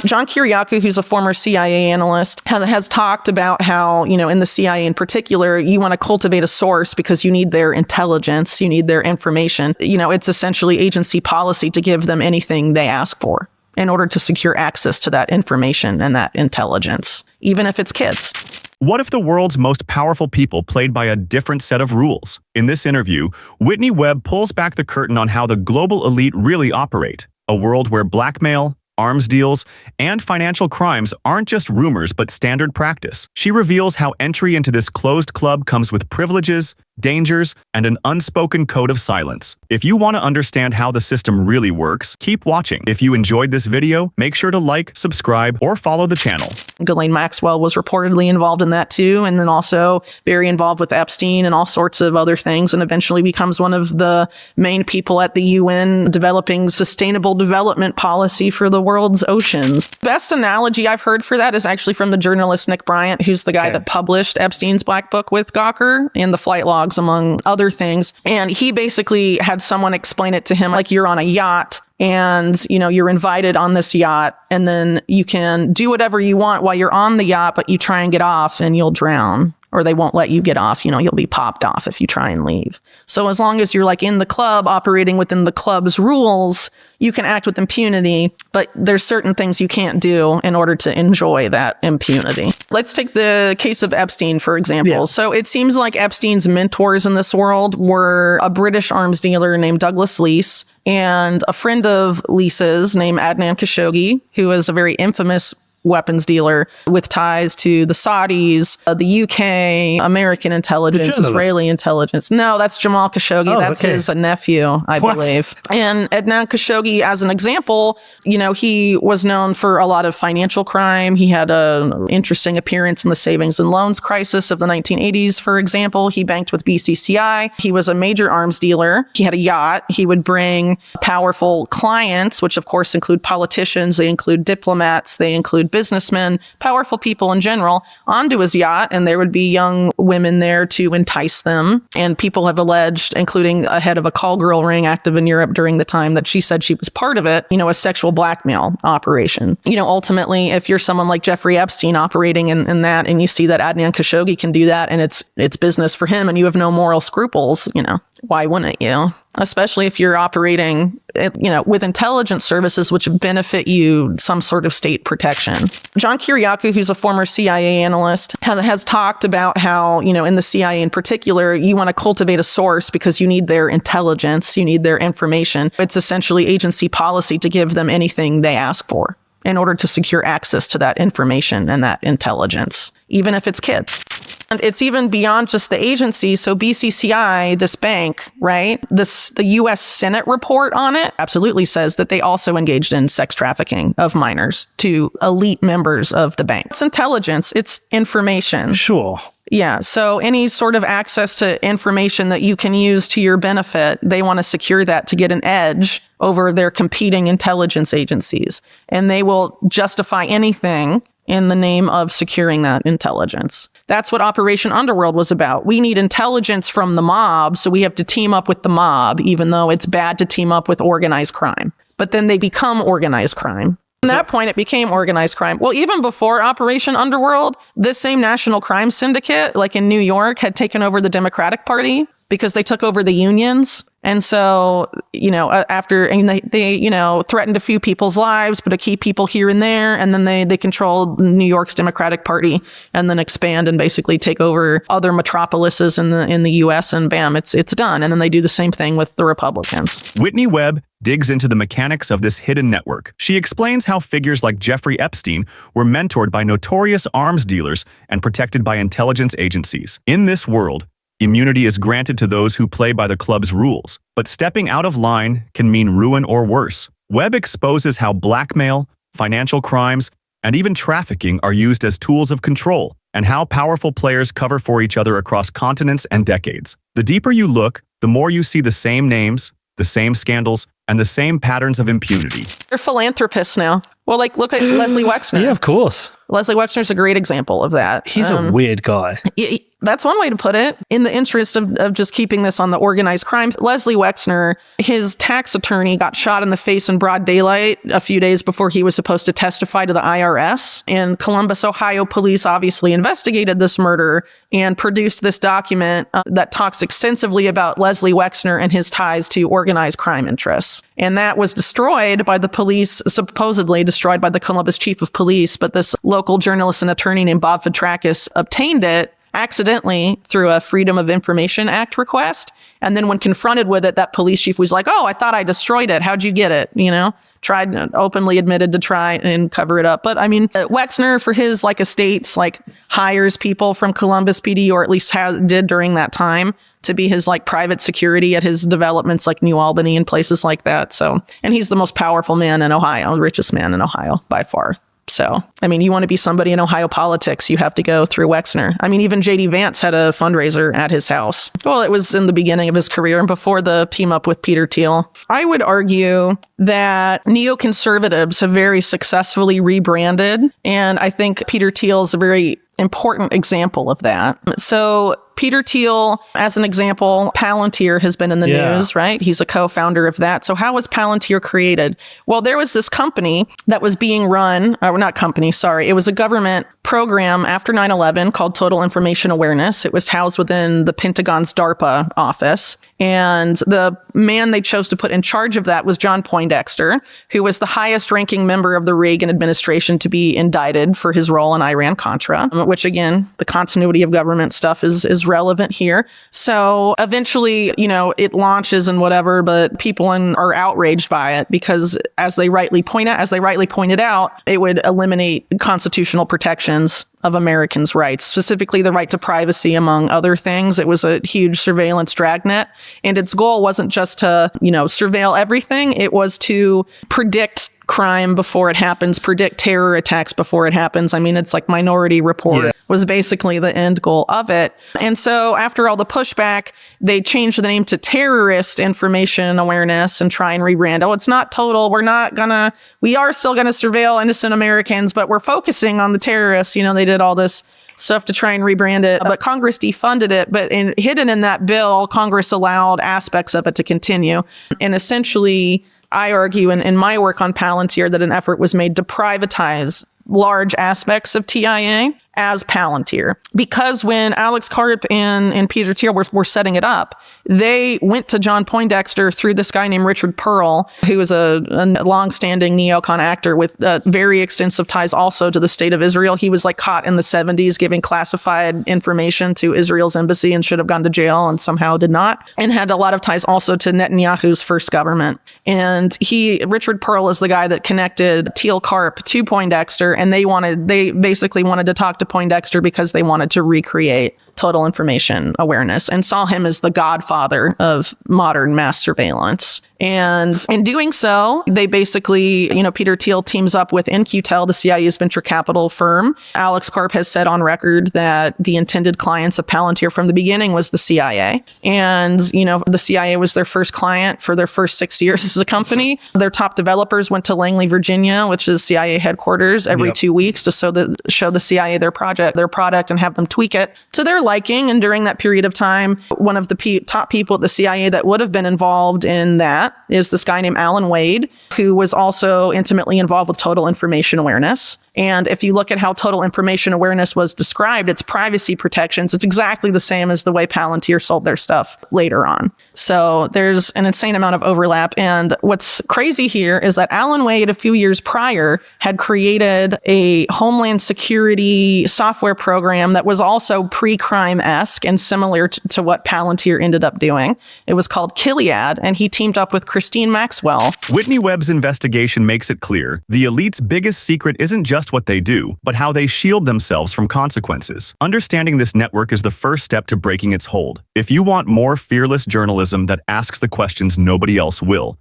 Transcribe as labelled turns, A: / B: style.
A: John Kiriakou, who's a former CIA analyst, has talked about how, in the CIA in particular, you want to cultivate a source because you need their intelligence, you need their information. It's essentially agency policy to give them anything they ask for in order to secure access to that information and that intelligence, even if it's kids.
B: What if the world's most powerful people played by a different set of rules? In this interview, Whitney Webb pulls back the curtain on how the global elite really operate. A world where blackmail, arms deals, and financial crimes aren't just rumors but standard practice. She reveals how entry into this closed club comes with privileges, dangers, and an unspoken code of silence. If you want to understand how the system really works, keep watching. If you enjoyed this video, make sure to like, subscribe, or follow the channel.
A: Ghislaine Maxwell was reportedly involved in that too, and then also very involved with Epstein and all sorts of other things, and eventually becomes one of the main people at the UN developing sustainable development policy for the world's oceans. Best analogy I've heard for that is actually from the journalist Nick Bryant, who's the guy that published Epstein's Black Book with Gawker and the flight logs, among other things. And he basically had someone explain it to him like you're on a yacht and, you're invited on this yacht and then you can do whatever you want while you're on the yacht, but you try and get off and you'll drown. Or they won't let you get off. You'll be popped off if you try and leave. So as long as you're like in the club, operating within the club's rules, you can act with impunity, but there's certain things you can't do in order to enjoy that impunity. Let's take the case of Epstein, for example. Yeah. So it seems like Epstein's mentors in this world were a British arms dealer named Douglas Leese and a friend of Leese's named Adnan Khashoggi, who is a very infamous weapons dealer with ties to the Saudis, the UK, American intelligence, Israeli intelligence. No, that's Jamal Khashoggi. That's his nephew, I believe. And Adnan Khashoggi, as an example, he was known for a lot of financial crime. He had an interesting appearance in the savings and loans crisis of the 1980s, for example. He banked with BCCI. He was a major arms dealer. He had a yacht. He would bring powerful clients, which of course include politicians, they include diplomats, they include businessmen, powerful people in general, onto his yacht, and there would be young women there to entice them. And people have alleged, including a head of a call girl ring active in Europe during the time that she said she was part of it, a sexual blackmail operation. Ultimately, if you're someone like Jeffrey Epstein operating in that, and you see that Adnan Khashoggi can do that, and it's business for him, and you have no moral scruples, why wouldn't you? Especially if you're operating, with intelligence services which benefit you some sort of state protection. John Kiriakou, who's a former CIA analyst, has talked about how, in the CIA in particular, you want to cultivate a source because you need their intelligence, you need their information. It's essentially agency policy to give them anything they ask for in order to secure access to that information and that intelligence, even if it's kids. And it's even beyond just the agency. So BCCI, this bank, right? The U.S. Senate report on it absolutely says that they also engaged in sex trafficking of minors to elite members of the bank. It's intelligence. It's information.
C: Sure.
A: Yeah. So any sort of access to information that you can use to your benefit, they want to secure that to get an edge over their competing intelligence agencies. And they will justify anything in the name of securing that intelligence. That's what Operation Underworld was about. We need intelligence from the mob, so we have to team up with the mob, even though it's bad to team up with organized crime. But then they become organized crime. At that point, it became organized crime. Well, even before Operation Underworld, this same national crime syndicate, like in New York, had taken over the Democratic Party because they took over the unions. And so, they threatened a few people's lives, but to keep people here and there. And then they controlled New York's Democratic Party and then expand and basically take over other metropolises in the US, and bam, it's done. And then they do the same thing with the Republicans.
B: Whitney Webb digs into the mechanics of this hidden network. She explains how figures like Jeffrey Epstein were mentored by notorious arms dealers and protected by intelligence agencies. In this world, immunity is granted to those who play by the club's rules, but stepping out of line can mean ruin or worse. Webb exposes how blackmail, financial crimes, and even trafficking are used as tools of control, and how powerful players cover for each other across continents and decades. The deeper you look, the more you see the same names, the same scandals, and the same patterns of impunity.
A: They're philanthropists now. Well, look at Leslie Wexner.
C: Yeah, of course.
A: Leslie Wexner's a great example of that.
C: He's a weird guy.
A: That's one way to put it. In the interest of just keeping this on the organized crime, Leslie Wexner, his tax attorney, got shot in the face in broad daylight a few days before he was supposed to testify to the IRS. And Columbus, Ohio police obviously investigated this murder and produced this document that talks extensively about Leslie Wexner and his ties to organized crime interests. And that was destroyed by the police, supposedly destroyed by the Columbus chief of police. But this local journalist and attorney named Bob Fitrakis obtained it accidentally through a Freedom of Information Act request. And then when confronted with it, that police chief was like, "Oh, I thought I destroyed it. How'd you get it?" Tried, openly admitted to try and cover it up. But I mean, Wexner, for his estates, hires people from Columbus PD, or at least did during that time, to be his private security at his developments like New Albany and places like that. So, and he's the most powerful man in Ohio, the richest man in Ohio by far. So, I mean, you want to be somebody in Ohio politics, you have to go through Wexner. I mean, even J.D. Vance had a fundraiser at his house. Well, it was in the beginning of his career and before the team up with Peter Thiel. I would argue that neoconservatives have very successfully rebranded. And I think Peter Thiel is a very important example of that. So Peter Thiel, as an example, Palantir has been in the news, right? He's a co-founder of that. So how was Palantir created? Well, there was this company that was being run, or not company, sorry. It was a government program after 9/11 called Total Information Awareness. It was housed within the Pentagon's DARPA office. And the man they chose to put in charge of that was John Poindexter, who was the highest ranking member of the Reagan administration to be indicted for his role in Iran-Contra, which again, the continuity of government stuff is relevant here. So eventually, it launches and whatever, but people are outraged by it because as they rightly pointed out, it would eliminate constitutional protections of Americans' rights, specifically the right to privacy, among other things. It was a huge surveillance dragnet. And its goal wasn't just to, surveil everything. It was to predict crime before it happens, predict terror attacks before it happens. I mean, it's like Minority Report was basically the end goal of it. And so after all the pushback, they changed the name to Terrorist Information Awareness and try and rebrand. Oh, it's not total. We are still going to surveil innocent Americans, but we're focusing on the terrorists. They did all this stuff to try and rebrand it, but Congress defunded it. But hidden in that bill, Congress allowed aspects of it to continue. And essentially, I argue in my work on Palantir that an effort was made to privatize large aspects of TIA as Palantir. Because when Alex Karp and Peter Thiel were setting it up, they went to John Poindexter through this guy named Richard Pearl, who is a long-standing neocon actor with very extensive ties also to the state of Israel. He was caught in the 70s giving classified information to Israel's embassy and should have gone to jail and somehow did not, and had a lot of ties also to Netanyahu's first government. And Richard Pearl is the guy that connected Thiel Karp to Poindexter, and they basically wanted to talk to Poindexter because they wanted to recreate total information awareness and saw him as the godfather of modern mass surveillance. And in doing so, they basically, Peter Thiel teams up with In-Q-Tel, the CIA's venture capital firm. Alex Karp has said on record that the intended clients of Palantir from the beginning was the CIA. And, the CIA was their first client for their first 6 years as a company. Their top developers went to Langley, Virginia, which is CIA headquarters, every 2 weeks to show the CIA their product and have them tweak it to their liking. And during that period of time, one of the top people at the CIA that would have been involved in that is this guy named Alan Wade, who was also intimately involved with total information awareness. And if you look at how total information awareness was described, its privacy protections, it's exactly the same as the way Palantir sold their stuff later on. So there's an insane amount of overlap. And what's crazy here is that Alan Wade, a few years prior, had created a Homeland Security software program that was also pre-crime-esque and similar to what Palantir ended up doing. It was called Kiliad, and he teamed up with Christine Maxwell.
B: Whitney Webb's investigation makes it clear the elite's biggest secret isn't just what they do, but how they shield themselves from consequences. Understanding this network is the first step to breaking its hold. If you want more fearless journalism that asks the questions nobody else will,